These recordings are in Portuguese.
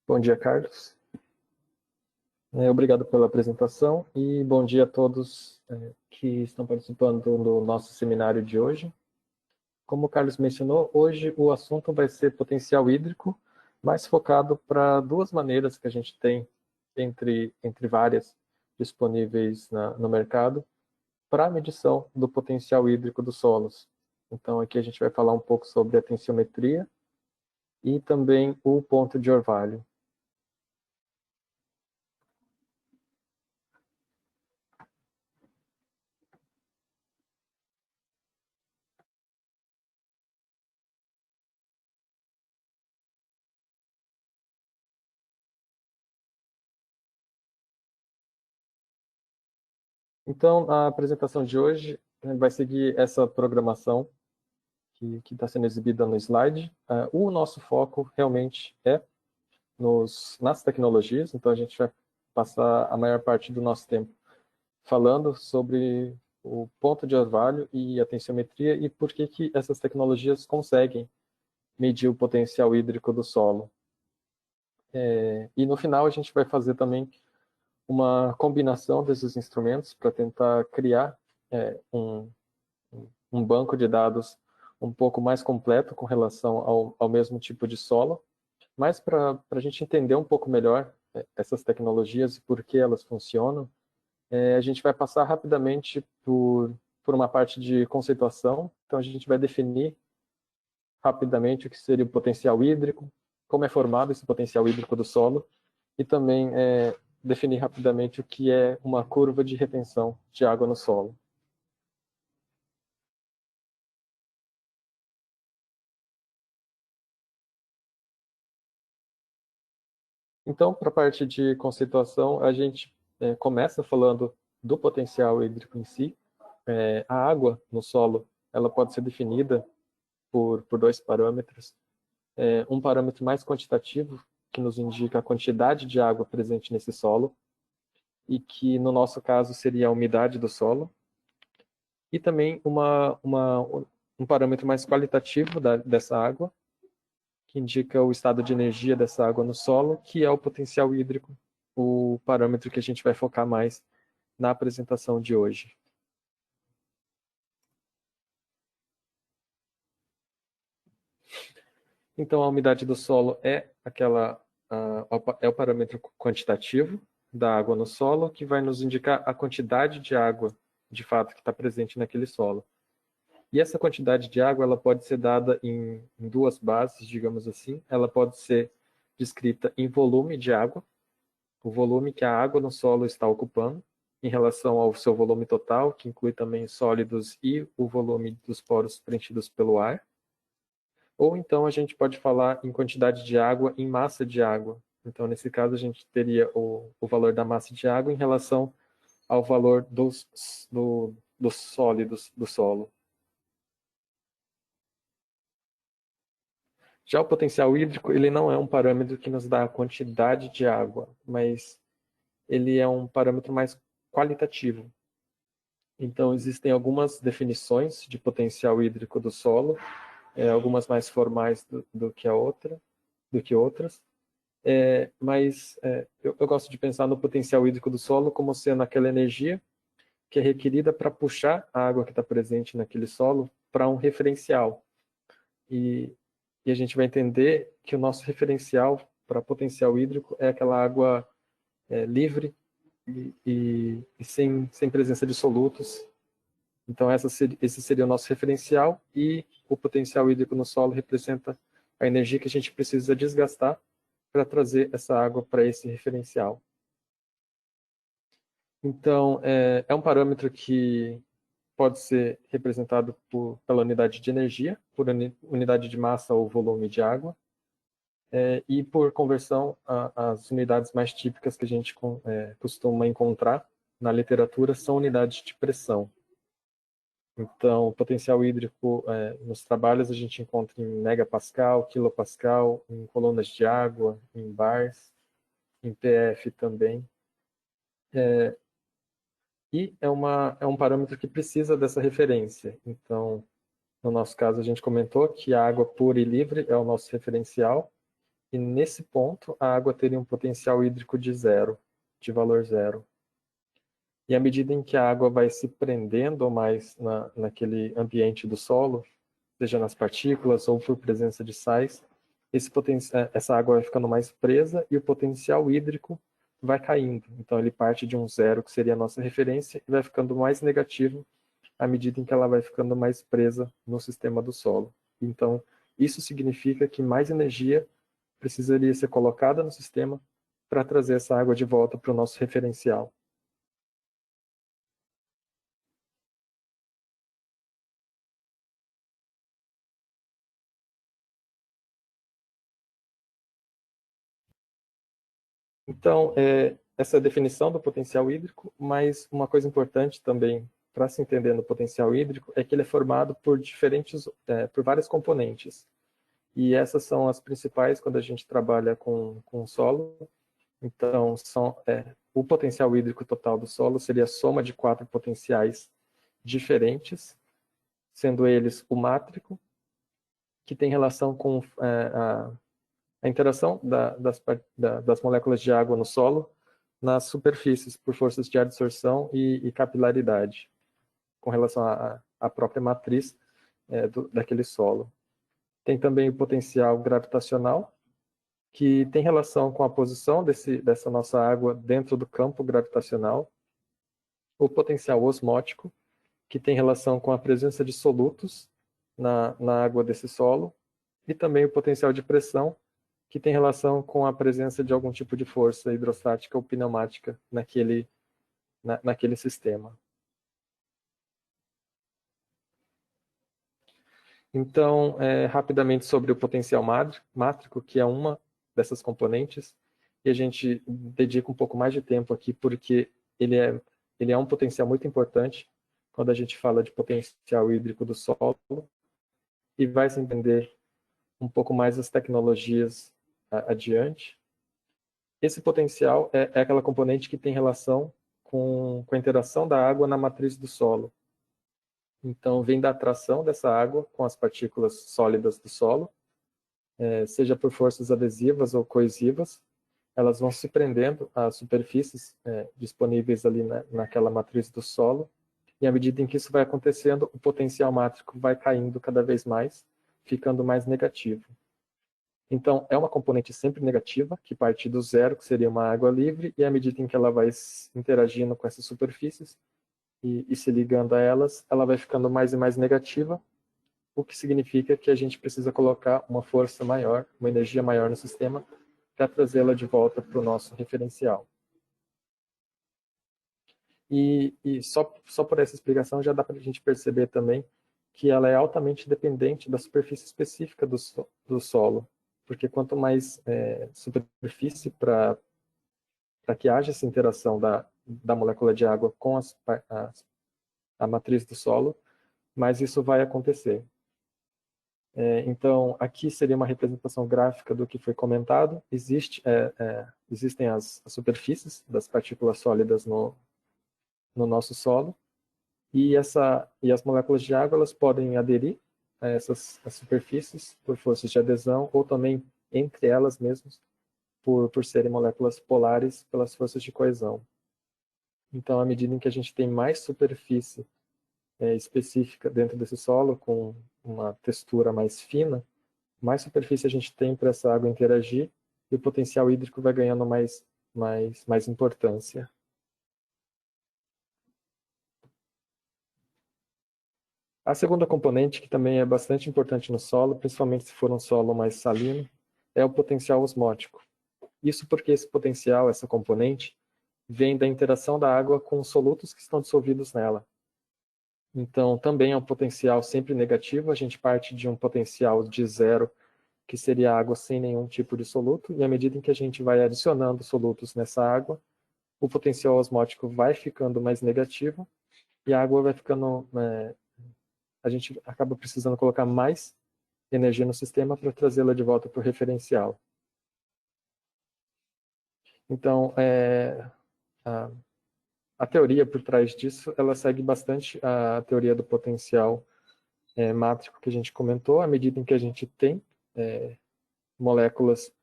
Bom dia, Carlos. Obrigado pela apresentação e bom dia a todos que estão participando do nosso seminário de hoje. Como o Carlos mencionou, hoje o assunto vai ser potencial hídrico, mais focado para duas maneiras que a gente tem, entre várias disponíveis no mercado, para a medição do potencial hídrico dos solos. Então aqui a gente vai falar um pouco sobre a tensiometria e também o ponto de orvalho. Então, a apresentação de hoje vai seguir essa programação que está sendo exibida no slide. O nosso foco realmente é nas tecnologias, então a gente vai passar a maior parte do nosso tempo falando sobre o ponto de orvalho e a tensiometria e por que essas tecnologias conseguem medir o potencial hídrico do solo. E no final a gente vai fazer também uma combinação desses instrumentos para tentar criar um banco de dados um pouco mais completo com relação ao mesmo tipo de solo, mas para a gente entender um pouco melhor essas tecnologias e por que elas funcionam, a gente vai passar rapidamente por uma parte de conceituação. Então a gente vai definir rapidamente o que seria o potencial hídrico, como é formado esse potencial hídrico do solo, e também definir rapidamente o que é uma curva de retenção de água no solo. Então, para a parte de conceituação, a gente começa falando do potencial hídrico em si. A água no solo, ela pode ser definida por dois parâmetros. Um parâmetro mais quantitativo, que nos indica a quantidade de água presente nesse solo, e que no nosso caso seria a umidade do solo. E também um parâmetro mais qualitativo dessa água, que indica o estado de energia dessa água no solo, que é o potencial hídrico, o parâmetro que a gente vai focar mais na apresentação de hoje. Então, a umidade do solo é o parâmetro quantitativo da água no solo, que vai nos indicar a quantidade de água, de fato, que está presente naquele solo. E essa quantidade de água ela pode ser dada em duas bases, digamos assim. Ela pode ser descrita em volume de água, o volume que a água no solo está ocupando, em relação ao seu volume total, que inclui também sólidos e o volume dos poros preenchidos pelo ar. Ou então a gente pode falar em quantidade de água em massa de água. Então, nesse caso, a gente teria o valor da massa de água em relação ao valor dos sólidos do solo. Já o potencial hídrico, ele não é um parâmetro que nos dá a quantidade de água, mas ele é um parâmetro mais qualitativo. Então, existem algumas definições de potencial hídrico do solo, algumas mais formais do que outras. Mas eu gosto de pensar no potencial hídrico do solo como sendo aquela energia que é requerida para puxar a água que está presente naquele solo para um referencial. E a gente vai entender que o nosso referencial para potencial hídrico é aquela água livre e sem presença de solutos. Então, esse seria o nosso referencial, e o potencial hídrico no solo representa a energia que a gente precisa desgastar para trazer essa água para esse referencial. Então, é um parâmetro que pode ser representado pela unidade de energia, por unidade de massa ou volume de água, e por conversão as unidades mais típicas que a gente costuma encontrar na literatura são unidades de pressão. Então, o potencial hídrico nos trabalhos a gente encontra em megapascal, quilopascal, em colunas de água, em bars, em PF também. E é um parâmetro que precisa dessa referência. Então, no nosso caso, a gente comentou que a água pura e livre é o nosso referencial, e nesse ponto a água teria um potencial hídrico de zero, de valor zero. E à medida em que a água vai se prendendo mais naquele ambiente do solo, seja nas partículas ou por presença de sais, essa água vai ficando mais presa e o potencial hídrico vai caindo. Então ele parte de um zero, que seria a nossa referência, e vai ficando mais negativo à medida em que ela vai ficando mais presa no sistema do solo. Então isso significa que mais energia precisaria ser colocada no sistema para trazer essa água de volta para o nosso referencial. Então, essa é a definição do potencial hídrico, mas uma coisa importante também para se entender no potencial hídrico é que ele é formado por por várias componentes. E essas são as principais quando a gente trabalha com solo. Então, o potencial hídrico total do solo seria a soma de 4 potenciais diferentes, sendo eles o mátrico, que tem relação com a interação das moléculas de água no solo nas superfícies por forças de adsorção e capilaridade, com relação à própria matriz daquele solo. Tem também o potencial gravitacional, que tem relação com a posição dessa nossa água dentro do campo gravitacional. O potencial osmótico, que tem relação com a presença de solutos na água desse solo. E também o potencial de pressão, que tem relação com a presença de algum tipo de força hidrostática ou pneumática naquele sistema. Então, rapidamente sobre o potencial mátrico, que é uma dessas componentes, e a gente dedica um pouco mais de tempo aqui, porque ele é um potencial muito importante quando a gente fala de potencial hídrico do solo, e vai se entender um pouco mais as tecnologias adiante. Esse potencial é aquela componente que tem relação com a interação da água na matriz do solo. Então, vem da atração dessa água com as partículas sólidas do solo, seja por forças adesivas ou coesivas, elas vão se prendendo às superfícies disponíveis ali naquela matriz do solo, e à medida em que isso vai acontecendo, o potencial mátrico vai caindo cada vez mais, ficando mais negativo. Então, é uma componente sempre negativa, que parte do zero, que seria uma água livre, e à medida em que ela vai interagindo com essas superfícies e se ligando a elas, ela vai ficando mais e mais negativa, o que significa que a gente precisa colocar uma força maior, uma energia maior no sistema, para trazê-la de volta para o nosso referencial. E só por essa explicação já dá para a gente perceber também que ela é altamente dependente da superfície específica do solo, porque quanto mais superfície para que haja essa interação da molécula de água com a matriz do solo, mais isso vai acontecer. Então, aqui seria uma representação gráfica do que foi comentado. Existem as superfícies das partículas sólidas no nosso solo, e as moléculas de água elas podem aderir a essas superfícies por forças de adesão, ou também entre elas mesmas, por serem moléculas polares pelas forças de coesão. Então, à medida em que a gente tem mais superfície específica dentro desse solo, com uma textura mais fina, mais superfície a gente tem para essa água interagir, e o potencial hídrico vai ganhando mais importância. A segunda componente, que também é bastante importante no solo, principalmente se for um solo mais salino, é o potencial osmótico. Isso porque esse potencial, essa componente, vem da interação da água com os solutos que estão dissolvidos nela. Então, também é um potencial sempre negativo. A gente parte de um potencial de zero, que seria água sem nenhum tipo de soluto, e à medida em que a gente vai adicionando solutos nessa água, o potencial osmótico vai ficando mais negativo, e a água vai ficando... a gente acaba precisando colocar mais energia no sistema para trazê-la de volta para o referencial. Então, a teoria por trás disso, ela segue bastante a teoria do potencial mátrico que a gente comentou. À medida em que a gente tem moléculas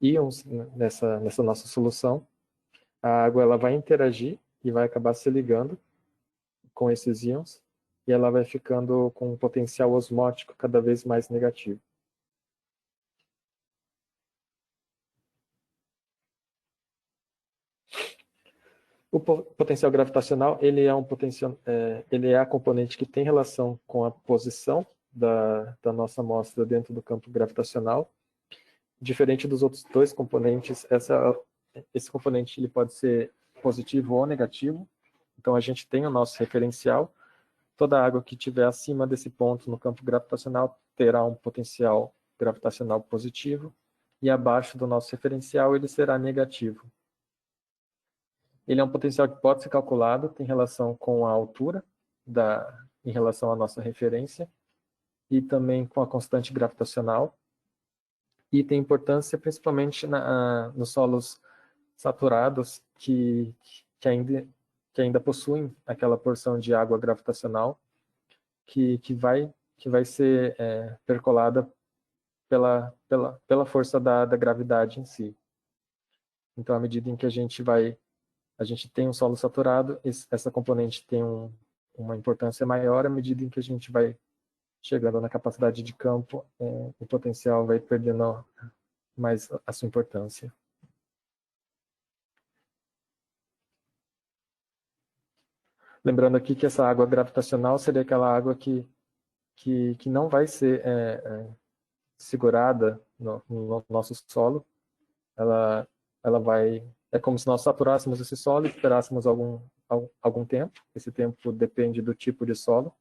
íons nessa nossa solução, a água ela vai interagir e vai acabar se ligando com esses íons, e ela vai ficando com um potencial osmótico cada vez mais negativo. O potencial gravitacional, ele é a componente que tem relação com a posição da nossa amostra dentro do campo gravitacional. Diferente dos outros dois componentes, esse componente ele pode ser positivo ou negativo. Então, a gente tem o nosso referencial. Toda água que estiver acima desse ponto no campo gravitacional terá um potencial gravitacional positivo, e abaixo do nosso referencial ele será negativo. Ele é um potencial que pode ser calculado, tem relação com a altura em relação à nossa referência, e também com a constante gravitacional, e tem importância principalmente nos solos saturados que ainda possuem aquela porção de água gravitacional que vai ser percolada pela força da gravidade em si. Então, à medida em que a gente tem um solo saturado, essa componente tem uma importância maior. À medida em que a gente vai chegando na capacidade de campo, o potencial vai perdendo mais a sua importância. Lembrando aqui que essa água gravitacional seria aquela água que não vai ser segurada no nosso solo. Ela vai... É como se nós saturássemos esse solo e esperássemos algum tempo. Esse tempo depende do tipo de solo.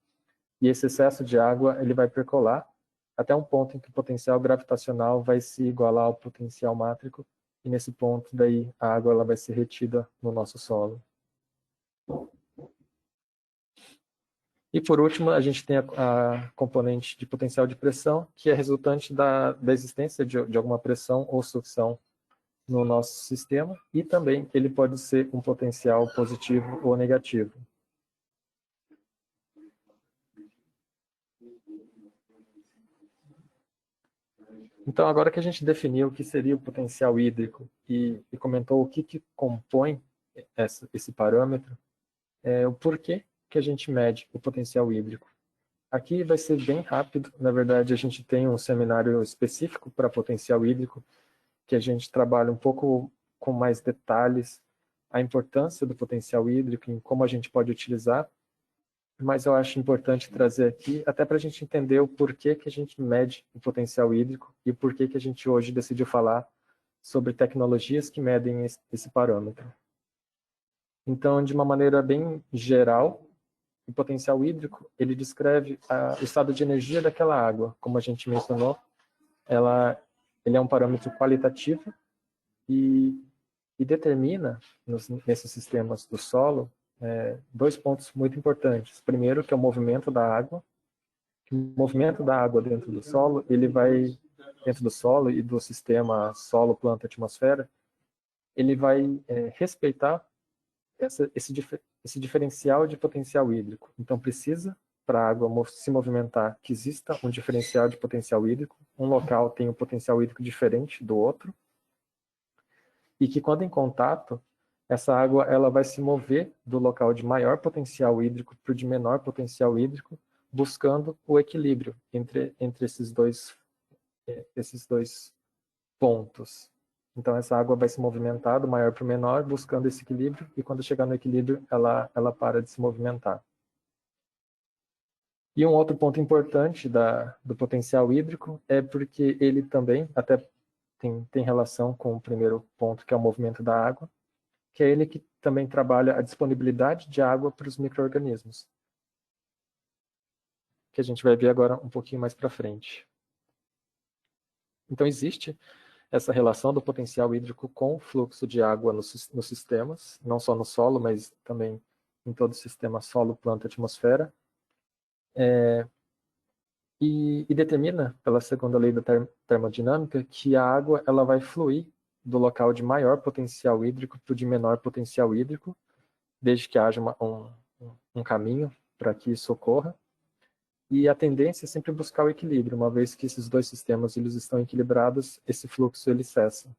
E esse excesso de água ele vai percolar até um ponto em que o potencial gravitacional vai se igualar ao potencial mátrico. E nesse ponto, daí, a água ela vai ser retida no nosso solo. E, por último, a gente tem a componente de potencial de pressão, que é resultante da existência de alguma pressão ou sucção no nosso sistema, e também ele pode ser um potencial positivo ou negativo. Então, agora que a gente definiu o que seria o potencial hídrico e comentou o que compõe esse parâmetro, o porquê que a gente mede o potencial hídrico. Aqui vai ser bem rápido. Na verdade, a gente tem um seminário específico para potencial hídrico, que a gente trabalha um pouco com mais detalhes a importância do potencial hídrico e como a gente pode utilizar. Mas eu acho importante trazer aqui, até para a gente entender o porquê que a gente mede o potencial hídrico e o porquê que a gente hoje decidiu falar sobre tecnologias que medem esse parâmetro. Então, de uma maneira bem geral, o potencial hídrico, ele descreve o estado de energia daquela água. Como a gente mencionou, ele é um parâmetro qualitativo e determina, nesses sistemas do solo, dois pontos muito importantes. Primeiro, que é o movimento da água. O movimento da água dentro do solo, dentro do solo e do sistema solo, planta, atmosfera, ele vai respeitar esse diferencial de potencial hídrico. Então, precisa, para a água se movimentar, que exista um diferencial de potencial hídrico. Um local tem um potencial hídrico diferente do outro. E que, quando em contato, essa água ela vai se mover do local de maior potencial hídrico para o de menor potencial hídrico, buscando o equilíbrio entre esses dois pontos. Então, essa água vai se movimentar do maior para o menor, buscando esse equilíbrio, e quando chegar no equilíbrio, ela para de se movimentar. E um outro ponto importante do potencial hídrico é porque ele também até tem relação com o primeiro ponto, que é o movimento da água, que é ele que também trabalha a disponibilidade de água para os micro-organismos, que a gente vai ver agora um pouquinho mais para frente. Então, existe essa relação do potencial hídrico com o fluxo de água nos sistemas, não só no solo, mas também em todo o sistema solo, planta, atmosfera, e determina, pela segunda lei da termodinâmica, que a água ela vai fluir do local de maior potencial hídrico para o de menor potencial hídrico, desde que haja um caminho para que isso ocorra. E a tendência é sempre buscar o equilíbrio, uma vez que esses dois sistemas eles estão equilibrados, esse fluxo ele cessa.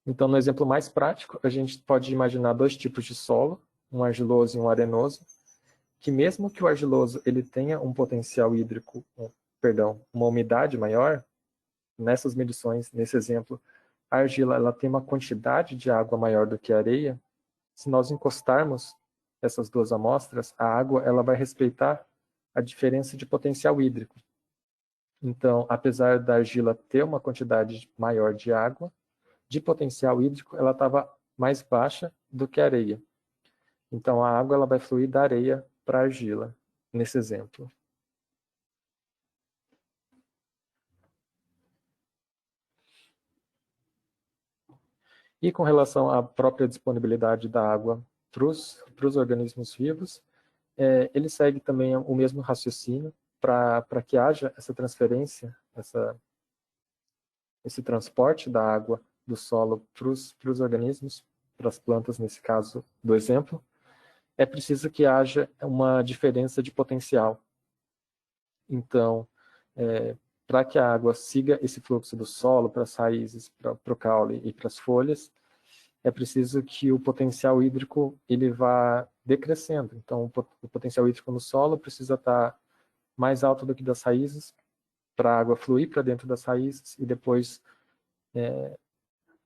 Então, no exemplo mais prático, a gente pode imaginar dois tipos de solo, um argiloso e um arenoso, que mesmo que o argiloso ele tenha um potencial hídrico, perdão, uma umidade maior, nessas medições, nesse exemplo, a argila ela tem uma quantidade de água maior do que a areia. Se nós encostarmos essas duas amostras, a água ela vai respeitar a diferença de potencial hídrico. Então, apesar da argila ter uma quantidade maior de água, de potencial hídrico, ela estava mais baixa do que a areia. Então, a água ela vai fluir da areia para a argila, nesse exemplo. E com relação à própria disponibilidade da água para os organismos vivos, ele segue também o mesmo raciocínio para que haja essa transferência, esse transporte da água do solo para os organismos, para as plantas, nesse caso do exemplo, é preciso que haja uma diferença de potencial. Então, para que a água siga esse fluxo do solo para as raízes, para o caule e para as folhas, é preciso que o potencial hídrico ele vá decrescendo. Então, o potencial hídrico no solo precisa estar mais alto do que das raízes, para a água fluir para dentro das raízes e depois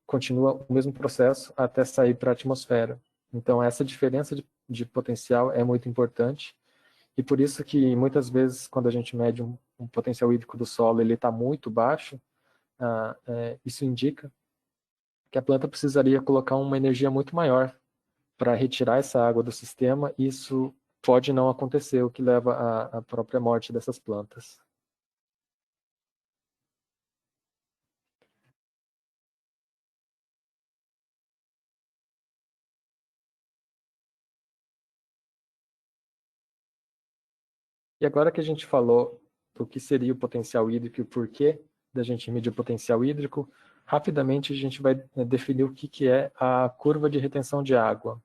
continua o mesmo processo até sair para a atmosfera. Então, essa diferença de potencial é muito importante e por isso que muitas vezes, quando a gente mede um potencial hídrico do solo, ele está muito baixo, isso indica que a planta precisaria colocar uma energia muito maior para retirar essa água do sistema, e isso pode não acontecer, o que leva à própria morte dessas plantas. E agora que a gente falou do que seria o potencial hídrico e o porquê da gente medir o potencial hídrico, rapidamente a gente vai definir o que é a curva de retenção de água.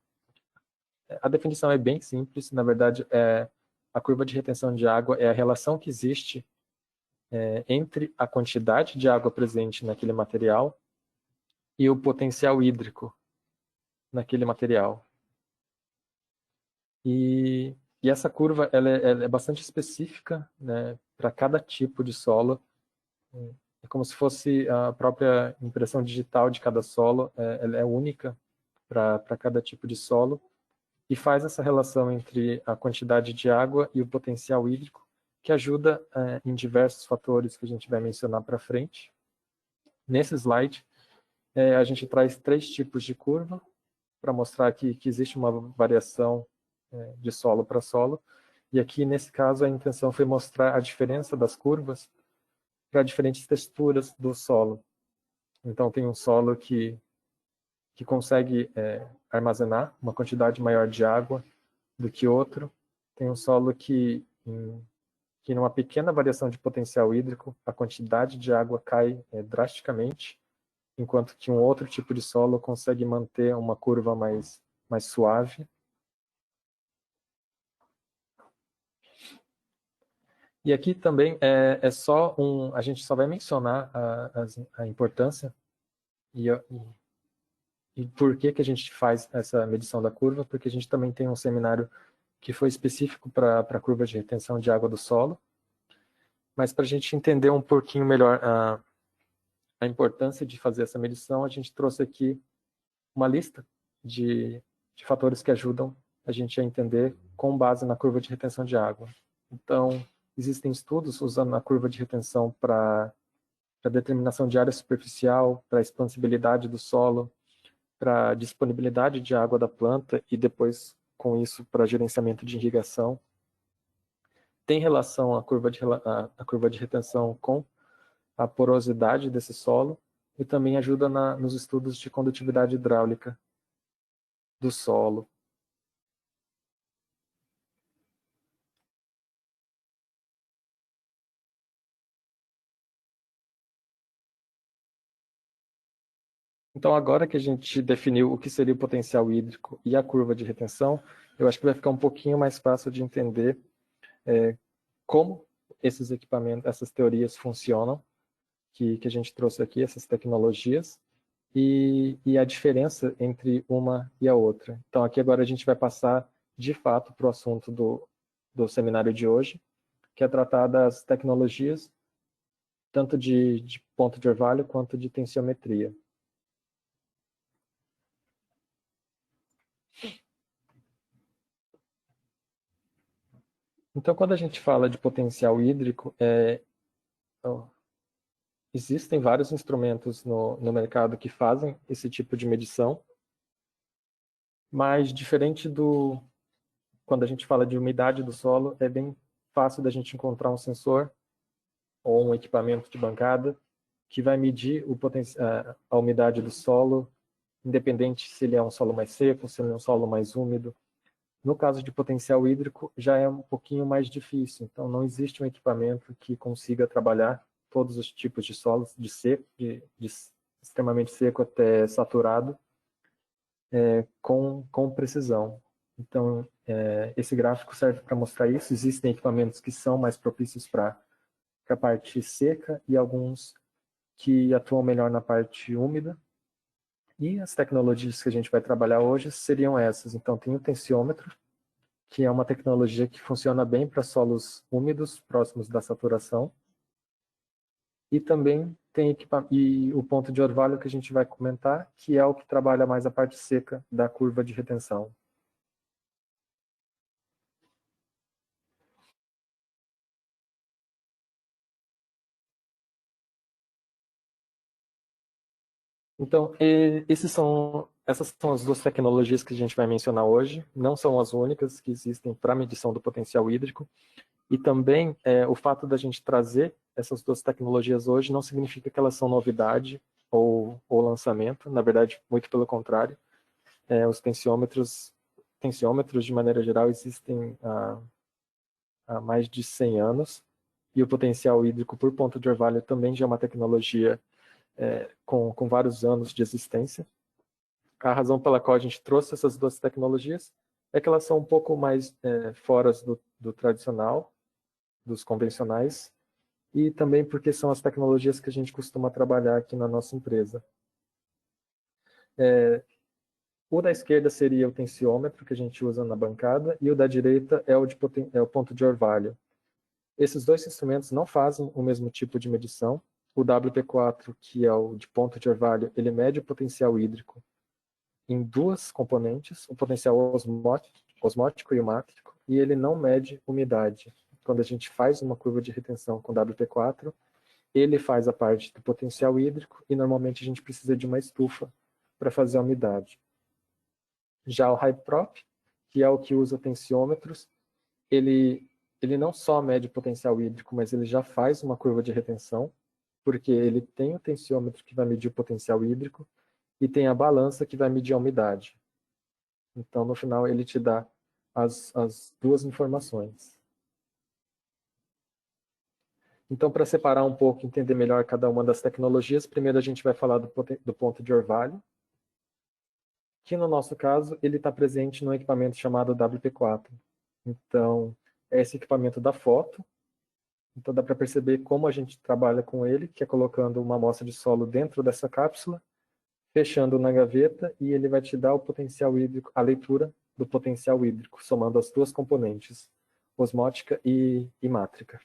A definição é bem simples, na verdade, a curva de retenção de água é a relação que existe entre a quantidade de água presente naquele material e o potencial hídrico naquele material. E essa curva ela é bastante específica, né, para cada tipo de solo. É como se fosse a própria impressão digital de cada solo, ela é única para cada tipo de solo e faz essa relação entre a quantidade de água e o potencial hídrico, que ajuda em diversos fatores que a gente vai mencionar para frente. Nesse slide, a gente traz três tipos de curva para mostrar que existe uma variação de solo para solo. E aqui, nesse caso, a intenção foi mostrar a diferença das curvas para diferentes texturas do solo. Então, tem um solo que consegue armazenar uma quantidade maior de água do que outro. Tem um solo que numa pequena variação de potencial hídrico, a quantidade de água cai drasticamente, enquanto que um outro tipo de solo consegue manter uma curva mais suave. E aqui também só a gente só vai mencionar a importância e por que a gente faz essa medição da curva, porque a gente também tem um seminário que foi específico para a curva de retenção de água do solo, mas para a gente entender um pouquinho melhor a importância de fazer essa medição, a gente trouxe aqui uma lista de fatores que ajudam a gente a entender com base na curva de retenção de água. Então, existem estudos usando a curva de retenção para determinação de área superficial, para a expansibilidade do solo, para a disponibilidade de água da planta e depois, com isso, para gerenciamento de irrigação. Tem relação a curva de retenção com a porosidade desse solo e também ajuda nos estudos de condutividade hidráulica do solo. Então, agora que a gente definiu o que seria o potencial hídrico e a curva de retenção, eu acho que vai ficar um pouquinho mais fácil de entender como esses equipamentos, essas teorias funcionam, que a gente trouxe aqui, essas tecnologias, e a diferença entre uma e a outra. Então, aqui agora a gente vai passar, de fato, para o assunto do seminário de hoje, que é tratar das tecnologias, tanto de ponto de orvalho quanto de tensiometria. Então, quando a gente fala de potencial hídrico, existem vários instrumentos no mercado que fazem esse tipo de medição, mas diferente quando a gente fala de umidade do solo, é bem fácil da gente encontrar um sensor ou um equipamento de bancada que vai medir a umidade do solo, independente se ele é um solo mais seco, se ele é um solo mais úmido. No caso de potencial hídrico, já é um pouquinho mais difícil. Então, não existe um equipamento que consiga trabalhar todos os tipos de solos, de seco, de extremamente seco até saturado, com precisão. Então, esse gráfico serve para mostrar isso. Existem equipamentos que são mais propícios para a parte seca e alguns que atuam melhor na parte úmida. E as tecnologias que a gente vai trabalhar hoje seriam essas. Então, tem o tensiômetro, que é uma tecnologia que funciona bem para solos úmidos, próximos da saturação. E também tem o ponto de orvalho que a gente vai comentar, que é o que trabalha mais a parte seca da curva de retenção. Então, essas são as duas tecnologias que a gente vai mencionar hoje. Não são as únicas que existem para medição do potencial hídrico. E também o fato da gente trazer essas duas tecnologias hoje não significa que elas são novidade ou lançamento. Na verdade, muito pelo contrário. Os tensiômetros, de maneira geral, existem há mais de 100 anos. E o potencial hídrico por ponto de orvalho também já é uma tecnologia com vários anos de existência. A razão pela qual a gente trouxe essas duas tecnologias é que elas são um pouco mais fora do tradicional, dos convencionais, e também porque são as tecnologias que a gente costuma trabalhar aqui na nossa empresa. O da esquerda seria o tensiômetro que a gente usa na bancada, e o da direita é o ponto de orvalho. Esses dois instrumentos não fazem o mesmo tipo de medição. O WP4, que é o de ponto de orvalho, ele mede o potencial hídrico em duas componentes, o potencial osmótico e o mátrico, e ele não mede umidade. Quando a gente faz uma curva de retenção com WP4, ele faz a parte do potencial hídrico e normalmente a gente precisa de uma estufa para fazer a umidade. Já o Hyprop, que é o que usa tensiômetros, ele não só mede o potencial hídrico, mas ele já faz uma curva de retenção, porque ele tem o tensiômetro que vai medir o potencial hídrico e tem a balança que vai medir a umidade. Então, no final, ele te dá as duas informações. Então, para separar um pouco, entender melhor cada uma das tecnologias, primeiro a gente vai falar do ponto de orvalho, que no nosso caso, ele está presente no equipamento chamado WP4. Então, é esse equipamento da foto. Então, dá para perceber como a gente trabalha com ele, que é colocando uma amostra de solo dentro dessa cápsula, fechando na gaveta, e ele vai te dar o potencial hídrico, a leitura do potencial hídrico, somando as duas componentes, osmótica e mátrica.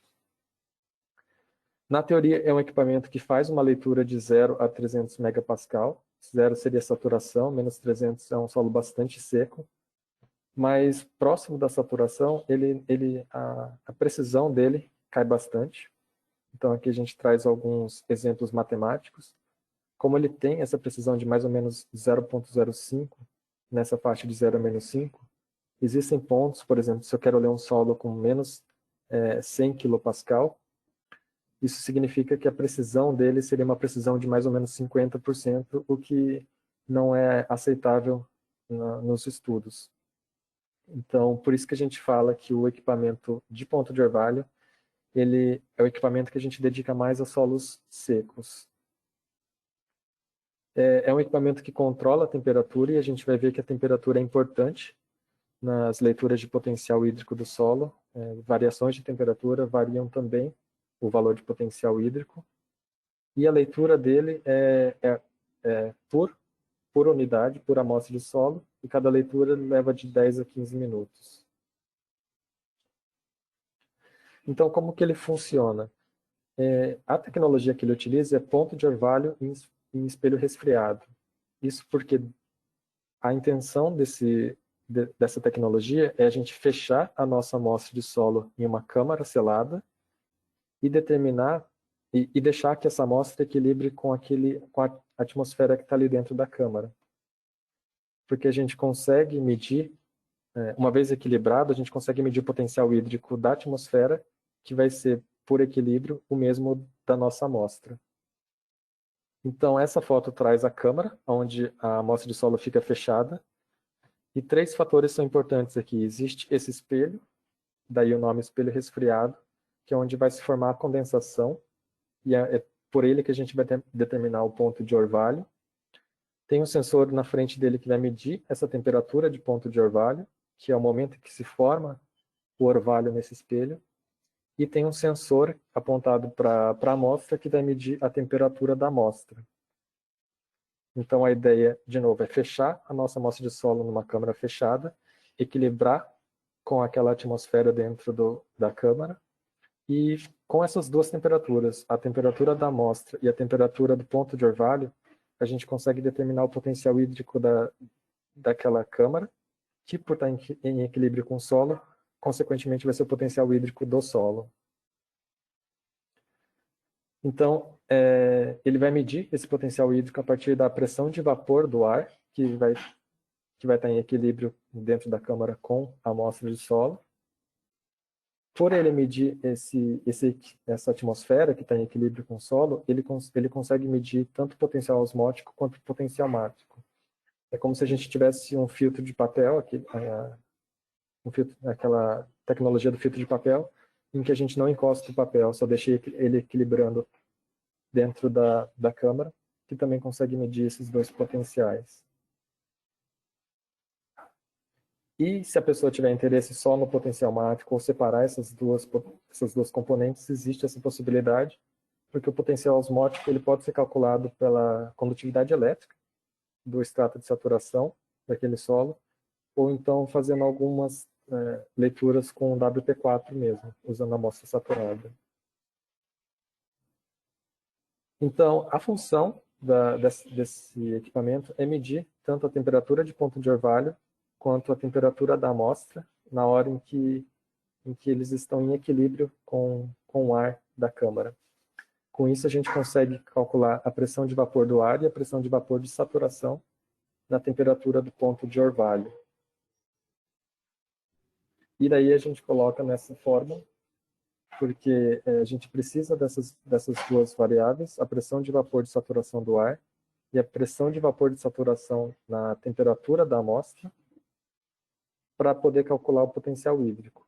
Na teoria, é um equipamento que faz uma leitura de 0 a 300 megapascal. 0 seria saturação, menos 300 é um solo bastante seco. Mas próximo da saturação, a precisão dele cai bastante. Então aqui a gente traz alguns exemplos matemáticos. Como ele tem essa precisão de mais ou menos 0,05, nessa faixa de 0 a menos 5, existem pontos, por exemplo, se eu quero ler um solo com menos 100 kilopascal, isso significa que a precisão dele seria uma precisão de mais ou menos 50%, o que não é aceitável nos estudos. Então, por isso que a gente fala que o equipamento de ponto de orvalho, ele é o equipamento que a gente dedica mais a solos secos. É um equipamento que controla a temperatura e a gente vai ver que a temperatura é importante nas leituras de potencial hídrico do solo. Variações de temperatura variam também o valor de potencial hídrico. E a leitura dele é por unidade, por amostra de solo, e cada leitura leva de 10 a 15 minutos. Então, como que ele funciona? A tecnologia que ele utiliza é ponto de orvalho em espelho resfriado. Isso porque a intenção dessa tecnologia é a gente fechar a nossa amostra de solo em uma câmara selada e determinar e deixar que essa amostra equilibre com a atmosfera que está ali dentro da câmara. Porque a gente consegue medir, uma vez equilibrado, a gente consegue medir o potencial hídrico da atmosfera, que vai ser, por equilíbrio, o mesmo da nossa amostra. Então, essa foto traz a câmara, onde a amostra de solo fica fechada, e 3 fatores são importantes aqui. Existe esse espelho, daí o nome espelho resfriado, que é onde vai se formar a condensação, e é por ele que a gente vai determinar o ponto de orvalho. Tem um sensor na frente dele que vai medir essa temperatura de ponto de orvalho, que é o momento em que se forma o orvalho nesse espelho. E tem um sensor apontado para a amostra que vai medir a temperatura da amostra. Então a ideia, de novo, é fechar a nossa amostra de solo numa câmara fechada, equilibrar com aquela atmosfera dentro da câmara, e com essas duas temperaturas, a temperatura da amostra e a temperatura do ponto de orvalho, a gente consegue determinar o potencial hídrico daquela câmara, que por estar em equilíbrio com o solo, consequentemente vai ser o potencial hídrico do solo. Então, ele vai medir esse potencial hídrico a partir da pressão de vapor do ar, que vai estar em equilíbrio dentro da câmara com a amostra de solo. Por ele medir essa atmosfera que está em equilíbrio com o solo, ele consegue medir tanto o potencial osmótico quanto o potencial mático. É como se a gente tivesse um filtro de papel, aquela tecnologia do filtro de papel, em que a gente não encosta o papel, só deixa ele equilibrando dentro da câmara, que também consegue medir esses dois potenciais. E se a pessoa tiver interesse só no potencial mático ou separar essas duas componentes, existe essa possibilidade, porque o potencial osmótico ele pode ser calculado pela condutividade elétrica do extrato de saturação daquele solo, ou então fazendo algumas leituras com WP4 mesmo, usando a amostra saturada. Então, a função desse equipamento é medir tanto a temperatura de ponto de orvalho quanto a temperatura da amostra na hora em que eles estão em equilíbrio com o ar da câmara. Com isso, a gente consegue calcular a pressão de vapor do ar e a pressão de vapor de saturação na temperatura do ponto de orvalho. E daí a gente coloca nessa fórmula, porque a gente precisa dessas duas variáveis, a pressão de vapor de saturação do ar e a pressão de vapor de saturação na temperatura da amostra, para poder calcular o potencial hídrico.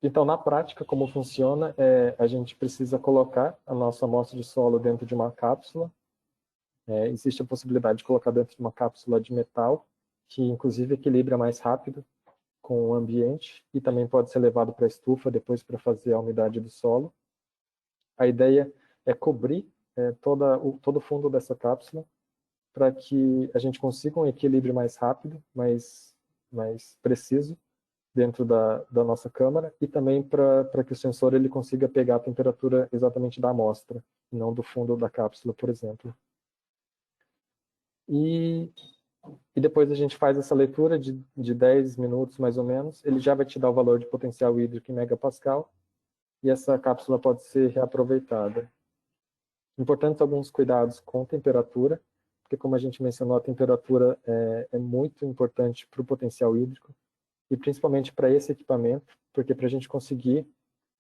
Então, na prática, como funciona, a gente precisa colocar a nossa amostra de solo dentro de uma cápsula. Existe a possibilidade de colocar dentro de uma cápsula de metal, que inclusive equilibra mais rápido com o ambiente, e também pode ser levado para a estufa depois para fazer a umidade do solo. A ideia é cobrir todo o fundo dessa cápsula, para que a gente consiga um equilíbrio mais rápido, mais preciso, dentro da nossa câmara, e também para que o sensor ele consiga pegar a temperatura exatamente da amostra, não do fundo da cápsula, por exemplo. E depois a gente faz essa leitura de 10 minutos, mais ou menos, ele já vai te dar o valor de potencial hídrico em megapascal, e essa cápsula pode ser reaproveitada. Importantes alguns cuidados com temperatura, porque como a gente mencionou, a temperatura é muito importante para o potencial hídrico, e principalmente para esse equipamento, porque para a gente conseguir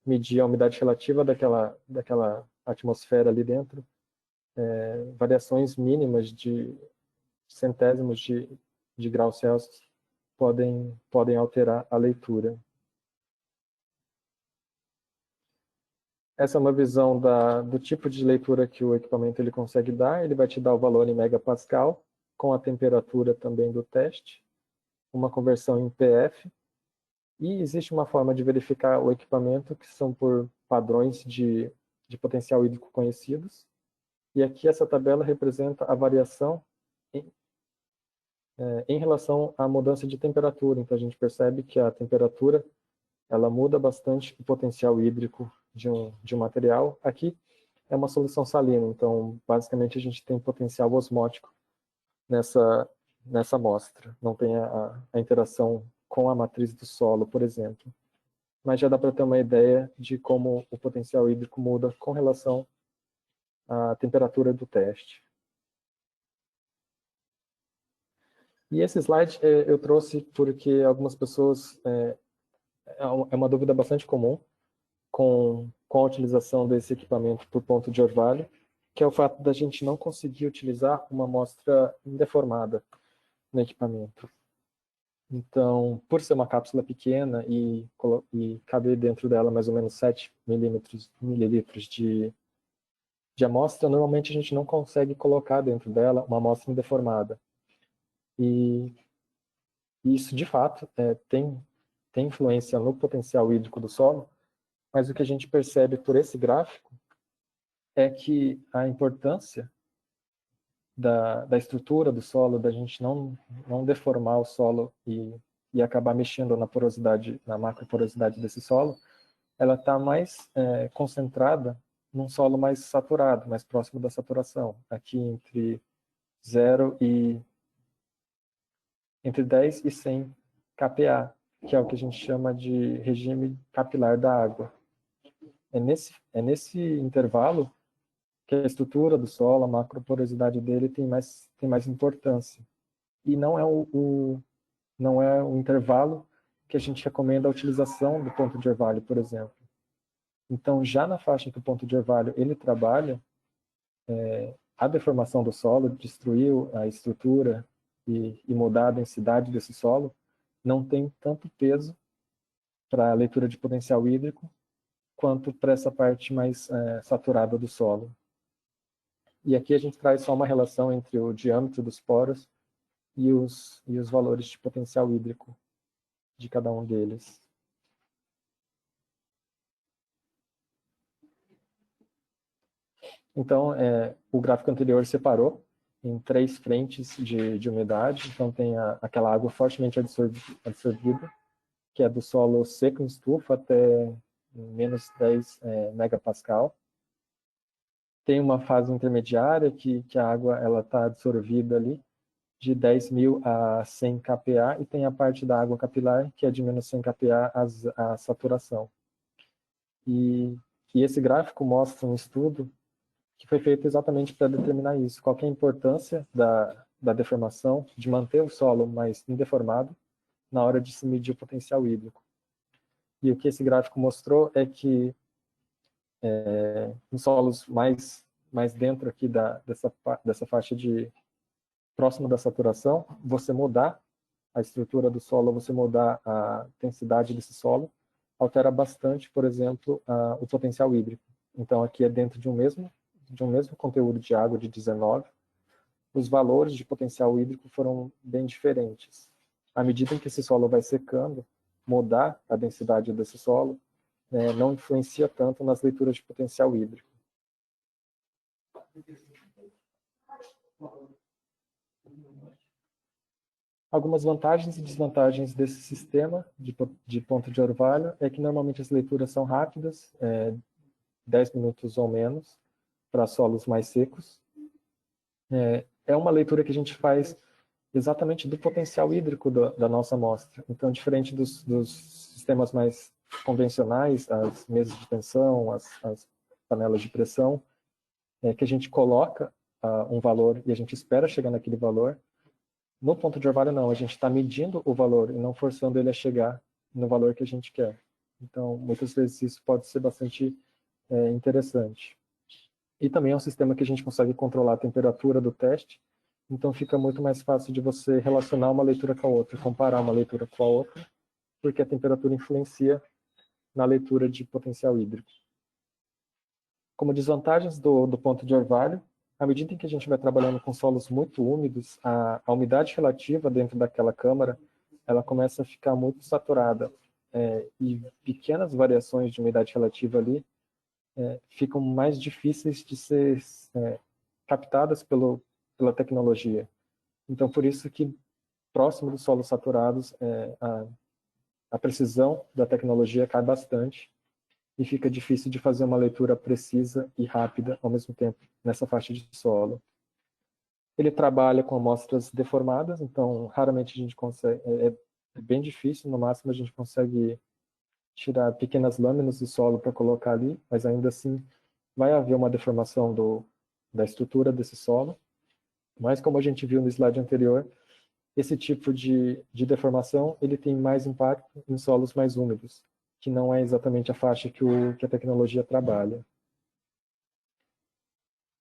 medir a umidade relativa daquela atmosfera ali dentro, variações mínimas de centésimos de graus Celsius podem alterar a leitura. Essa é uma visão do tipo de leitura que o equipamento ele consegue dar. Ele vai te dar o valor em megapascal, com a temperatura também do teste, uma conversão em PF, e existe uma forma de verificar o equipamento que são por padrões de potencial hídrico conhecidos. E aqui essa tabela representa a variação em relação à mudança de temperatura. Então a gente percebe que a temperatura ela muda bastante o potencial hídrico de um material. Aqui é uma solução salina, então basicamente a gente tem potencial osmótico nessa amostra. Não tem a interação com a matriz do solo, por exemplo. Mas já dá para ter uma ideia de como o potencial hídrico muda com relação à temperatura do teste. E esse slide eu trouxe porque algumas pessoas, é uma dúvida bastante comum com a utilização desse equipamento por ponto de orvalho, que é o fato da gente não conseguir utilizar uma amostra indeformada no equipamento. Então, por ser uma cápsula pequena e caber dentro dela mais ou menos 7 mililitros de amostra, normalmente a gente não consegue colocar dentro dela uma amostra indeformada. E isso, de fato, tem influência no potencial hídrico do solo, mas o que a gente percebe por esse gráfico é que a importância da estrutura do solo, da gente não deformar o solo e acabar mexendo na porosidade, na macroporosidade desse solo, ela está mais concentrada num solo mais saturado, mais próximo da saturação, aqui entre 10 e 100 kPa, que é o que a gente chama de regime capilar da água. É nesse intervalo que a estrutura do solo, a macroporosidade dele tem mais importância. E não é o intervalo que a gente recomenda a utilização do ponto de orvalho, por exemplo. Então, já na faixa que o ponto de orvalho ele trabalha, a deformação do solo, destruir a estrutura e mudar a densidade desse solo, não tem tanto peso para a leitura de potencial hídrico quanto para essa parte mais saturada do solo. E aqui a gente traz só uma relação entre o diâmetro dos poros e os valores de potencial hídrico de cada um deles. Então, o gráfico anterior separou em 3 frentes de umidade. Então, tem aquela água fortemente absorvida, que é do solo seco em estufa até menos 10 megapascal. Tem uma fase intermediária que a água está absorvida ali, de 10.000 a 100 kPa, e tem a parte da água capilar, que é de menos 100 kPa a saturação. E esse gráfico mostra um estudo que foi feito exatamente para determinar isso. Qual que é a importância da deformação, de manter o solo mais indeformado na hora de se medir o potencial hídrico. E o que esse gráfico mostrou é que em solos mais dentro aqui dessa faixa próximo da saturação, você mudar a estrutura do solo, você mudar a densidade desse solo, altera bastante, por exemplo, o potencial hídrico. Então, aqui é dentro de um mesmo conteúdo de água de 19, os valores de potencial hídrico foram bem diferentes. À medida em que esse solo vai secando, mudar a densidade desse solo não influencia tanto nas leituras de potencial hídrico. Algumas vantagens e desvantagens desse sistema de ponto de orvalho é que normalmente as leituras são rápidas, 10 minutos ou menos, para solos mais secos. É uma leitura que a gente faz exatamente do potencial hídrico da nossa amostra. Então, diferente dos sistemas mais convencionais, as mesas de tensão, as panelas de pressão, que a gente coloca um valor e a gente espera chegar naquele valor, no ponto de orvalho não, a gente está medindo o valor e não forçando ele a chegar no valor que a gente quer. Então, muitas vezes isso pode ser bastante interessante. E também é um sistema que a gente consegue controlar a temperatura do teste Então fica muito mais fácil de você relacionar uma leitura com a outra, comparar uma leitura com a outra, porque a temperatura influencia na leitura de potencial hídrico. Como desvantagens do ponto de orvalho, à medida em que a gente vai trabalhando com solos muito úmidos, a umidade relativa dentro daquela câmara, ela começa a ficar muito saturada, e pequenas variações de umidade relativa ali ficam mais difíceis de ser captadas pela tecnologia. Então, por isso que próximo dos solos saturados, a precisão da tecnologia cai bastante e fica difícil de fazer uma leitura precisa e rápida ao mesmo tempo nessa faixa de solo. Ele trabalha com amostras deformadas, então raramente a gente consegue, é bem difícil, no máximo a gente consegue tirar pequenas lâminas do solo para colocar ali, mas ainda assim vai haver uma deformação da estrutura desse solo. Mas como a gente viu no slide anterior, esse tipo de deformação ele tem mais impacto em solos mais úmidos, que não é exatamente a faixa que a tecnologia trabalha.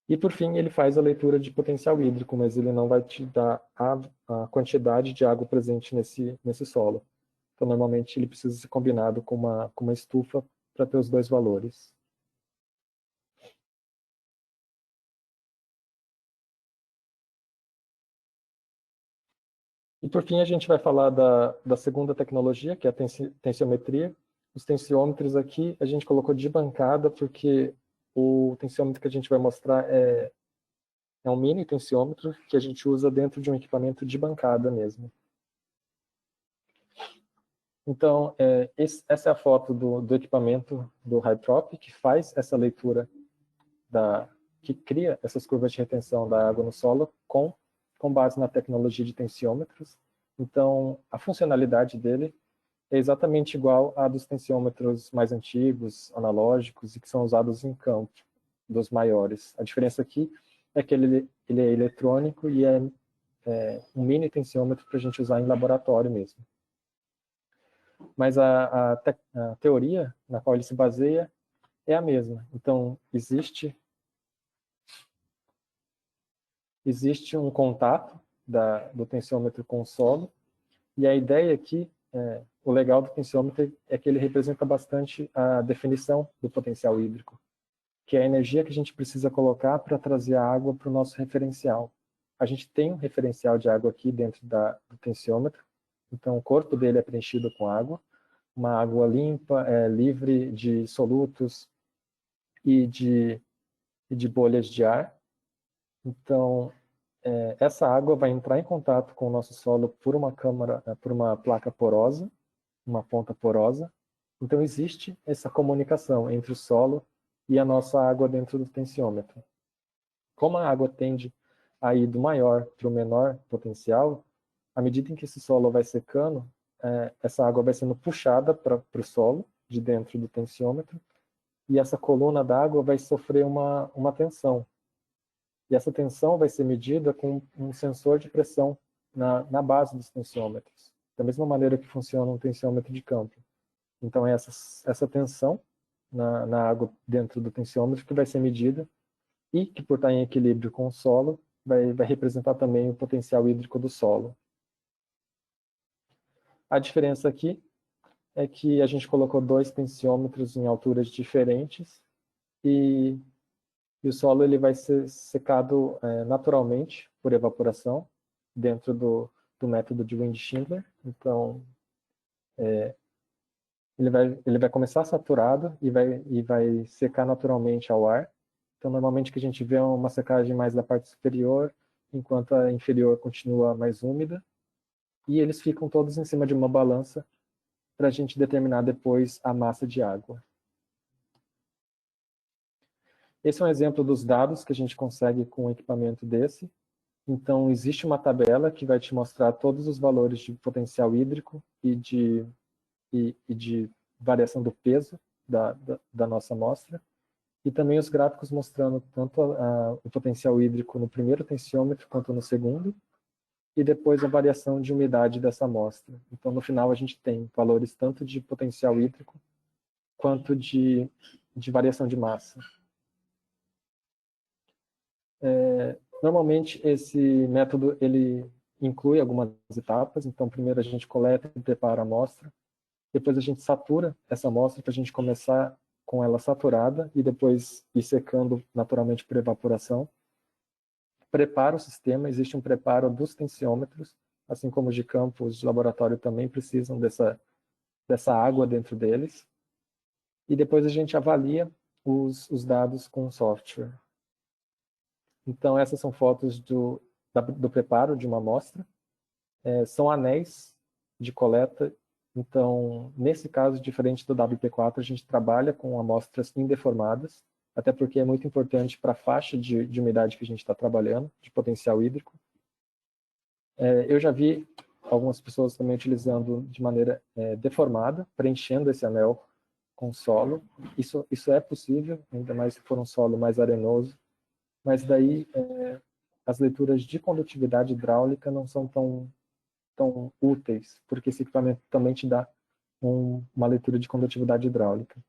E, por fim, ele faz a leitura de potencial hídrico, mas ele não vai te dar a quantidade de água presente nesse solo. Então, normalmente, ele precisa ser combinado com uma estufa para ter os dois valores. E, por fim, a gente vai falar da segunda tecnologia, que é a tensiometria. Os tensiômetros aqui a gente colocou de bancada, porque o tensiômetro que a gente vai mostrar é um mini tensiômetro que a gente usa dentro de um equipamento de bancada mesmo. Então, essa é a foto do equipamento do Hyprop, que faz essa leitura, que cria essas curvas de retenção da água no solo com base na tecnologia de tensiômetros. Então, a funcionalidade dele é exatamente igual à dos tensiômetros mais antigos, analógicos, e que são usados em campo, dos maiores. A diferença aqui é que ele é eletrônico e é um mini tensiômetro para a gente usar em laboratório mesmo. Mas a teoria na qual ele se baseia é a mesma. Então, existe um contato do tensiômetro com o solo, e a ideia aqui, o legal do tensiômetro é que ele representa bastante a definição do potencial hídrico, que é a energia que a gente precisa colocar para trazer a água para o nosso referencial. A gente tem um referencial de água aqui dentro do tensiômetro, então o corpo dele é preenchido com água, uma água limpa, livre de solutos e de bolhas de ar. Então, essa água vai entrar em contato com o nosso solo por uma placa porosa, uma ponta porosa. Então, existe essa comunicação entre o solo e a nossa água dentro do tensiômetro. Como a água tende a ir do maior para o menor potencial, à medida em que esse solo vai secando, essa água vai sendo puxada para o solo, de dentro do tensiômetro, e essa coluna d'água vai sofrer uma tensão. E essa tensão vai ser medida com um sensor de pressão na base dos tensiômetros, da mesma maneira que funciona um tensiômetro de campo. Então, é essa tensão na água dentro do tensiômetro que vai ser medida e que, por estar em equilíbrio com o solo, vai representar também o potencial hídrico do solo. A diferença aqui é que a gente colocou dois tensiômetros em alturas diferentes e o solo ele vai ser secado naturalmente por evaporação dentro do método de Wind-Schindler. Então, ele vai começar saturado e vai secar naturalmente ao ar. Então, normalmente o que a gente vê é uma secagem mais da parte superior, enquanto a inferior continua mais úmida. E eles ficam todos em cima de uma balança para a gente determinar depois a massa de água. Esse é um exemplo dos dados que a gente consegue com um equipamento desse. Então, existe uma tabela que vai te mostrar todos os valores de potencial hídrico e de variação do peso da nossa amostra. E também os gráficos mostrando tanto o potencial hídrico no primeiro tensiômetro quanto no segundo, e depois a variação de umidade dessa amostra. Então, no final, a gente tem valores tanto de potencial hídrico quanto de variação de massa. Normalmente, esse método ele inclui algumas etapas. Então, primeiro a gente coleta e prepara a amostra. Depois a gente satura essa amostra para a gente começar com ela saturada e depois ir secando naturalmente por evaporação. Prepara o sistema, existe um preparo dos tensiômetros, assim como os de campo, os de laboratório também precisam dessa água dentro deles. E depois a gente avalia os dados com o software. Então, essas são fotos do preparo de uma amostra. São anéis de coleta. Então, nesse caso, diferente do WP4, a gente trabalha com amostras indeformadas, até porque é muito importante para a faixa de umidade que a gente está trabalhando, de potencial hídrico. Eu já vi algumas pessoas também utilizando de maneira deformada, preenchendo esse anel com solo. Isso é possível, ainda mais se for um solo mais arenoso, mas daí as leituras de condutividade hidráulica não são tão úteis, porque esse equipamento também te dá uma leitura de condutividade hidráulica.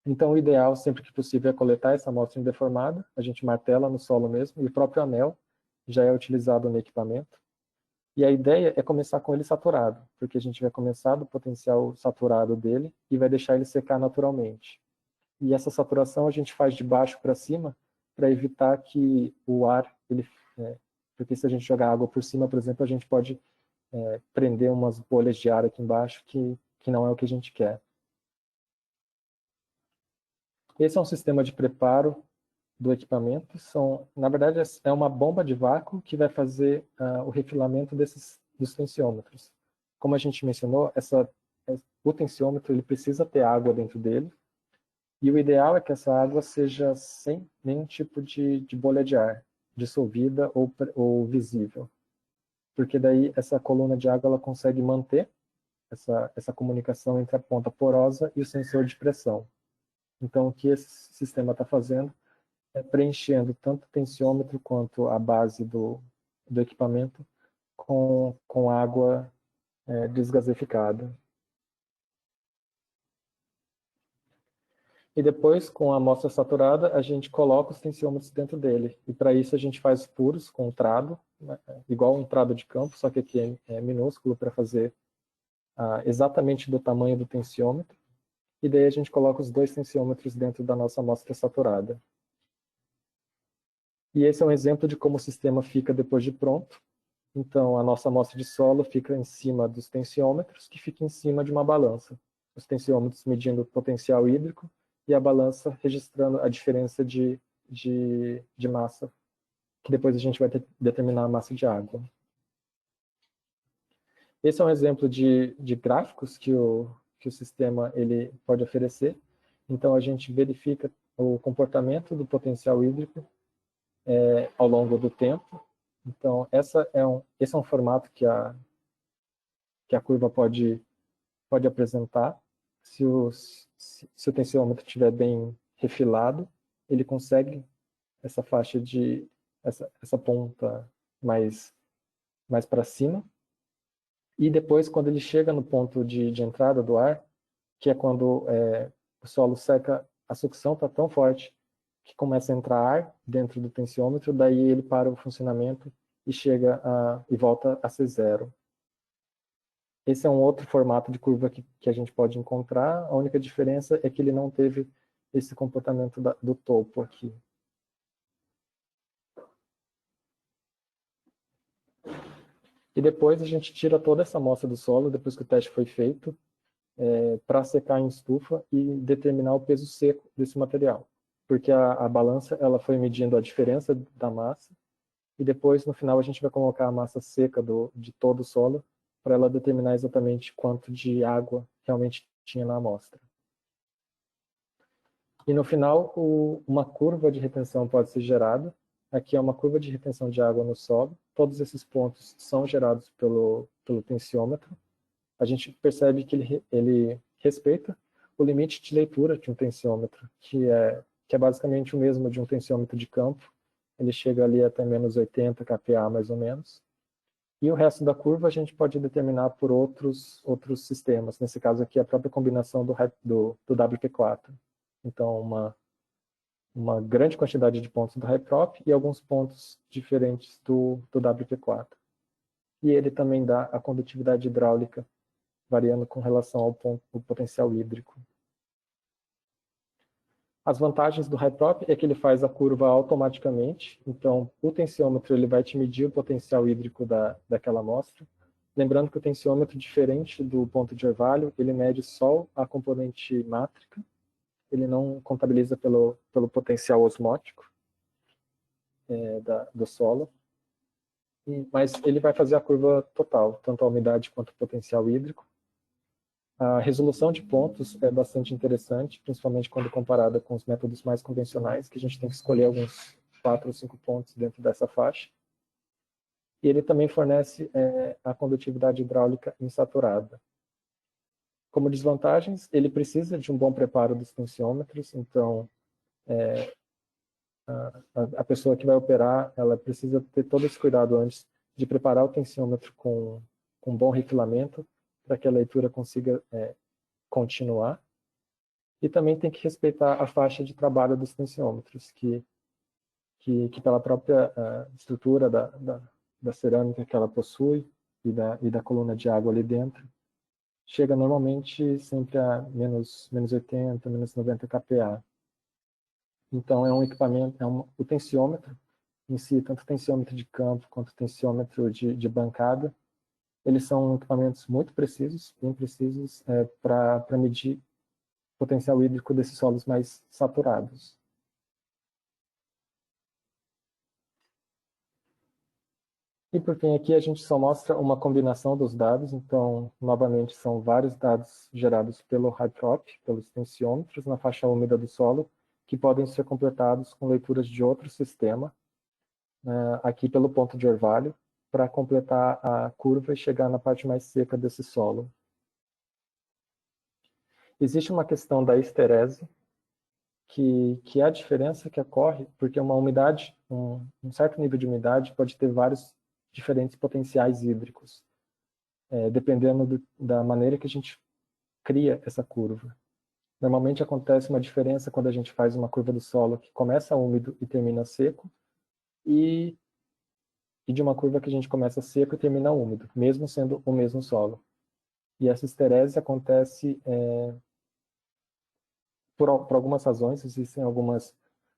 Então, o ideal, sempre que possível, é coletar essa amostra indeformada, a gente martela no solo mesmo, e o próprio anel já é utilizado no equipamento. E a ideia é começar com ele saturado, porque a gente vai começar do potencial saturado dele e vai deixar ele secar naturalmente. E essa saturação a gente faz de baixo para cima, para evitar que o ar, porque se a gente jogar água por cima, por exemplo, a gente pode prender umas bolhas de ar aqui embaixo, que não é o que a gente quer. Esse é um sistema de preparo do equipamento. Na verdade, é uma bomba de vácuo que vai fazer o refilamento dos tensiômetros. Como a gente mencionou, o tensiômetro ele precisa ter água dentro dele, e o ideal é que essa água seja sem nenhum tipo de bolha de ar, dissolvida ou visível. Porque daí essa coluna de água ela consegue manter essa comunicação entre a ponta porosa e o sensor de pressão. Então, o que esse sistema está fazendo é preenchendo tanto o tensiômetro quanto a base do equipamento com água desgaseificada. E depois, com a amostra saturada, a gente coloca os tensiômetros dentro dele. E para isso a gente faz furos com um trado, né, igual um trado de campo, só que aqui é minúsculo para fazer exatamente do tamanho do tensiômetro. E daí a gente coloca os dois tensiômetros dentro da nossa amostra saturada. E esse é um exemplo de como o sistema fica depois de pronto. Então, a nossa amostra de solo fica em cima dos tensiômetros, que fica em cima de uma balança. Os tensiômetros medindo o potencial hídrico e a balança registrando a diferença de massa, que depois a gente vai determinar a massa de água. Esse é um exemplo de gráficos que o sistema ele pode oferecer. Então, a gente verifica o comportamento do potencial hídrico ao longo do tempo. Então, esse é um formato que a curva pode apresentar. Se o tensiômetro estiver bem refilado, ele consegue essa faixa essa ponta mais para cima. E depois, quando ele chega no ponto de entrada do ar, que é quando o solo seca, a sucção está tão forte que começa a entrar ar dentro do tensiômetro, daí ele para o funcionamento e e volta a ser zero. Esse é um outro formato de curva que a gente pode encontrar. A única diferença é que ele não teve esse comportamento do topo aqui. E depois a gente tira toda essa amostra do solo, depois que o teste foi feito, para secar em estufa e determinar o peso seco desse material. Porque a balança ela foi medindo a diferença da massa, e depois, no final, a gente vai colocar a massa seca de todo o solo para ela determinar exatamente quanto de água realmente tinha na amostra. E no final, uma curva de retenção pode ser gerada. Aqui é uma curva de retenção de água no solo. Todos esses pontos são gerados pelo tensiômetro. A gente percebe que ele respeita o limite de leitura de um tensiômetro, que é basicamente o mesmo de um tensiômetro de campo. Ele chega ali até menos 80 kPa, mais ou menos. E o resto da curva a gente pode determinar por outros sistemas. Nesse caso aqui, a própria combinação do WP4. Então, uma grande quantidade de pontos do Hyprop e alguns pontos diferentes do WP4. E ele também dá a condutividade hidráulica, variando com relação ao potencial hídrico. As vantagens do Hyprop é que ele faz a curva automaticamente, então o tensiômetro ele vai te medir o potencial hídrico daquela amostra. Lembrando que o tensiômetro, diferente do ponto de orvalho, ele mede só a componente mátrica, ele não contabiliza pelo potencial osmótico do solo, mas ele vai fazer a curva total, tanto a umidade quanto o potencial hídrico. A resolução de pontos é bastante interessante, principalmente quando comparada com os métodos mais convencionais, que a gente tem que escolher alguns 4 ou 5 pontos dentro dessa faixa. E ele também fornece a condutividade hidráulica insaturada. Como desvantagens, ele precisa de um bom preparo dos tensiômetros, então a pessoa que vai operar, ela precisa ter todo esse cuidado antes de preparar o tensiômetro com bom refilamento, para que a leitura consiga continuar. E também tem que respeitar a faixa de trabalho dos tensiômetros, que pela própria estrutura da cerâmica que ela possui e da coluna de água ali dentro, chega normalmente sempre a menos 80, menos 90 kPa. Então é um equipamento, o tensiômetro em si, tanto tensiômetro de campo quanto tensiômetro de bancada, eles são equipamentos muito precisos, bem precisos, para medir o potencial hídrico desses solos mais saturados. E por fim, aqui a gente só mostra uma combinação dos dados, então, novamente, são vários dados gerados pelo Hyprop, pelos tensiômetros na faixa úmida do solo, que podem ser completados com leituras de outro sistema, aqui pelo ponto de orvalho, para completar a curva e chegar na parte mais seca desse solo. Existe uma questão da esterese, que é a diferença que ocorre, porque uma umidade, um certo nível de umidade pode ter vários diferentes potenciais hídricos, dependendo da maneira que a gente cria essa curva. Normalmente acontece uma diferença quando a gente faz uma curva do solo que começa úmido e termina seco, e de uma curva que a gente começa seco e termina úmido, mesmo sendo o mesmo solo. E essa esterese acontece por algumas razões, existem algumas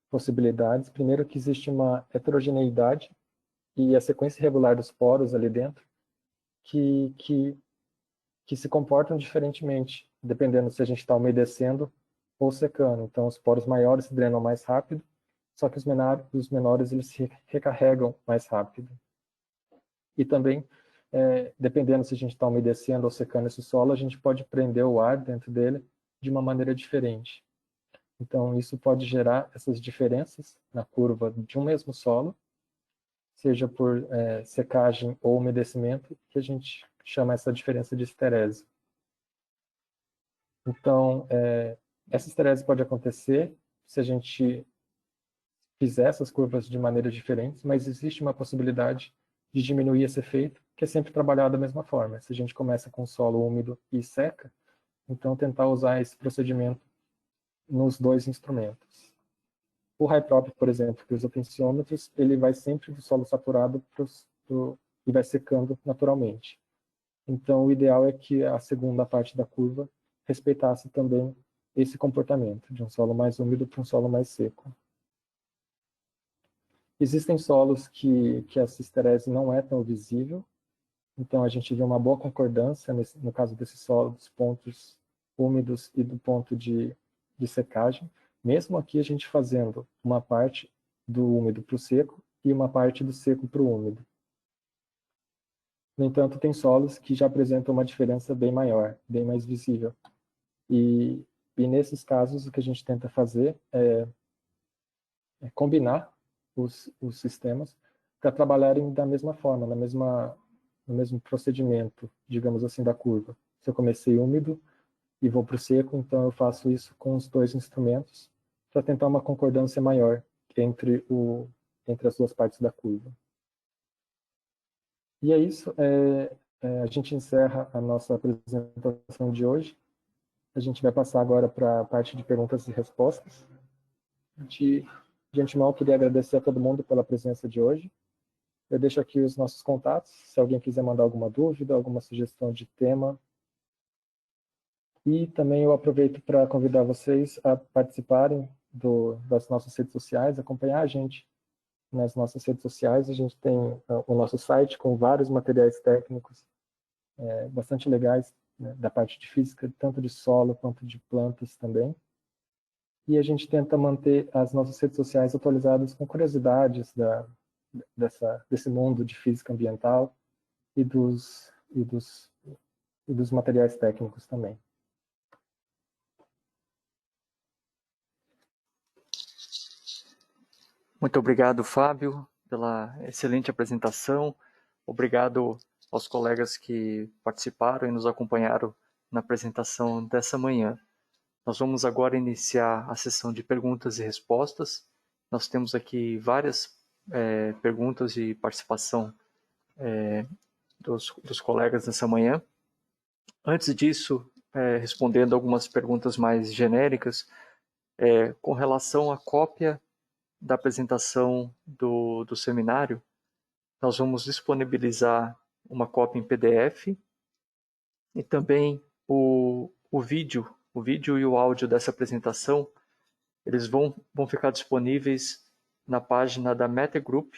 possibilidades. Primeiro, que existe uma heterogeneidade e a sequência irregular dos poros ali dentro que se comportam diferentemente, dependendo se a gente está umedecendo ou secando. Então, os poros maiores se drenam mais rápido, só que os menores eles se recarregam mais rápido. E também, dependendo se a gente está umedecendo ou secando esse solo, a gente pode prender o ar dentro dele de uma maneira diferente. Então, isso pode gerar essas diferenças na curva de um mesmo solo, seja por secagem ou umedecimento, que a gente chama essa diferença de esterese. Então, essa esterese pode acontecer se a gente fizer essas curvas de maneiras diferentes, mas existe uma possibilidade de diminuir esse efeito, que é sempre trabalhar da mesma forma. Se a gente começa com solo úmido e seca, então tentar usar esse procedimento nos dois instrumentos. O Hyprop, por exemplo, que usa tensiômetros, ele vai sempre do solo saturado e vai secando naturalmente. Então, o ideal é que a segunda parte da curva respeitasse também esse comportamento, de um solo mais úmido para um solo mais seco. Existem solos que essa esterese não é tão visível, então a gente vê uma boa concordância, no caso desse solo, dos pontos úmidos e do ponto de secagem, mesmo aqui a gente fazendo uma parte do úmido para o seco e uma parte do seco para o úmido. No entanto, tem solos que já apresentam uma diferença bem maior, bem mais visível. E nesses casos, o que a gente tenta fazer é combinar os sistemas para trabalharem da mesma forma, no mesmo procedimento, digamos assim, da curva. Se eu comecei úmido e vou para o seco, então eu faço isso com os dois instrumentos para tentar uma concordância maior entre as duas partes da curva. E é isso. A gente encerra a nossa apresentação de hoje. A gente vai passar agora para a parte de perguntas e respostas. De antemão, eu queria agradecer a todo mundo pela presença de hoje. Eu deixo aqui os nossos contatos, se alguém quiser mandar alguma dúvida, alguma sugestão de tema. E também eu aproveito para convidar vocês a participarem das nossas redes sociais, acompanhar a gente nas nossas redes sociais. A gente tem o nosso site com vários materiais técnicos bastante legais, né, da parte de física, tanto de solo quanto de plantas também. E a gente tenta manter as nossas redes sociais atualizadas com curiosidades desse mundo de física ambiental e dos materiais técnicos também. Muito obrigado, Fábio, pela excelente apresentação. Obrigado aos colegas que participaram e nos acompanharam na apresentação dessa manhã. Nós vamos agora iniciar a sessão de perguntas e respostas. Nós temos aqui várias perguntas de participação dos colegas nessa manhã. Antes disso, respondendo algumas perguntas mais genéricas, com relação à cópia da apresentação do seminário, nós vamos disponibilizar uma cópia em PDF e também o vídeo e o áudio dessa apresentação, eles vão ficar disponíveis na página da Matter Group,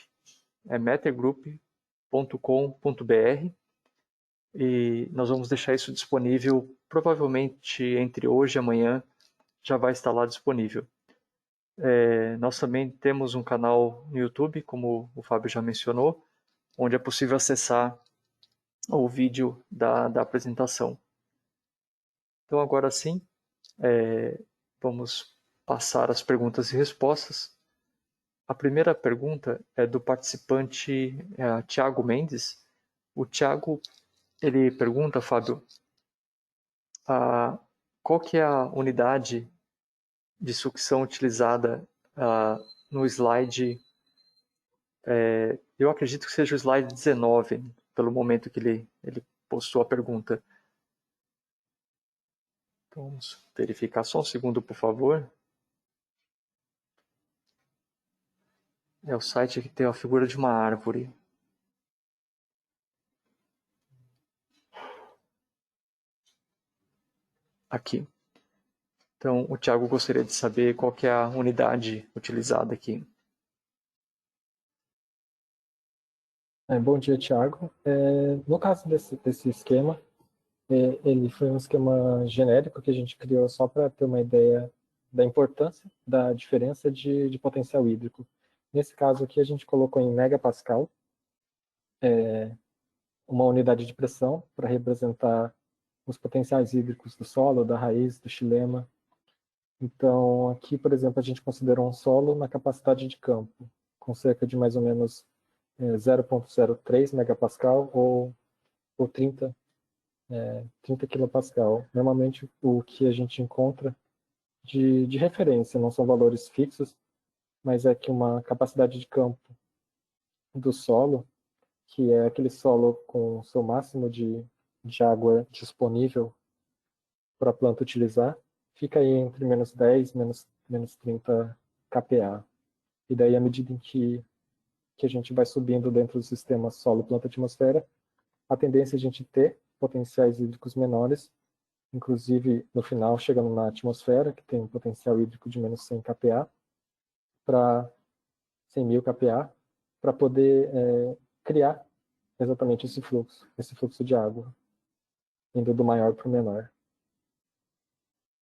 mattergroup.com.br, e nós vamos deixar isso disponível provavelmente entre hoje e amanhã, já vai estar lá disponível. Nós também temos um canal no YouTube, como o Fábio já mencionou, onde é possível acessar o vídeo da apresentação. Então, agora sim, vamos passar as perguntas e respostas. A primeira pergunta é do participante Tiago Mendes. O Tiago, ele pergunta, Fábio, qual que é a unidade de sucção utilizada no slide, eu acredito que seja o slide 19, pelo momento que ele postou a pergunta. Então, vamos verificar só um segundo, por favor. É o site que tem a figura de uma árvore. Aqui. Então, o Tiago gostaria de saber qual que é a unidade utilizada aqui. Bom dia, Tiago. No caso desse esquema, ele foi um esquema genérico que a gente criou só para ter uma ideia da importância da diferença de potencial hídrico. Nesse caso aqui, a gente colocou em megapascal uma unidade de pressão para representar os potenciais hídricos do solo, da raiz, do xilema. Então, aqui, por exemplo, a gente considerou um solo na capacidade de campo, com cerca de mais ou menos 0,03 megapascal ou 30 quilopascal. Normalmente, o que a gente encontra de referência, não são valores fixos, mas é que uma capacidade de campo do solo, que é aquele solo com o seu máximo de água disponível para a planta utilizar, fica aí entre menos 10 menos 30 kPa. E daí, à medida em que a gente vai subindo dentro do sistema solo, planta, atmosfera, a tendência é a gente ter potenciais hídricos menores, inclusive no final chegando na atmosfera, que tem um potencial hídrico de menos 100 kPa, para 100.000 kPa, para poder criar exatamente esse fluxo de água, indo do maior para o menor.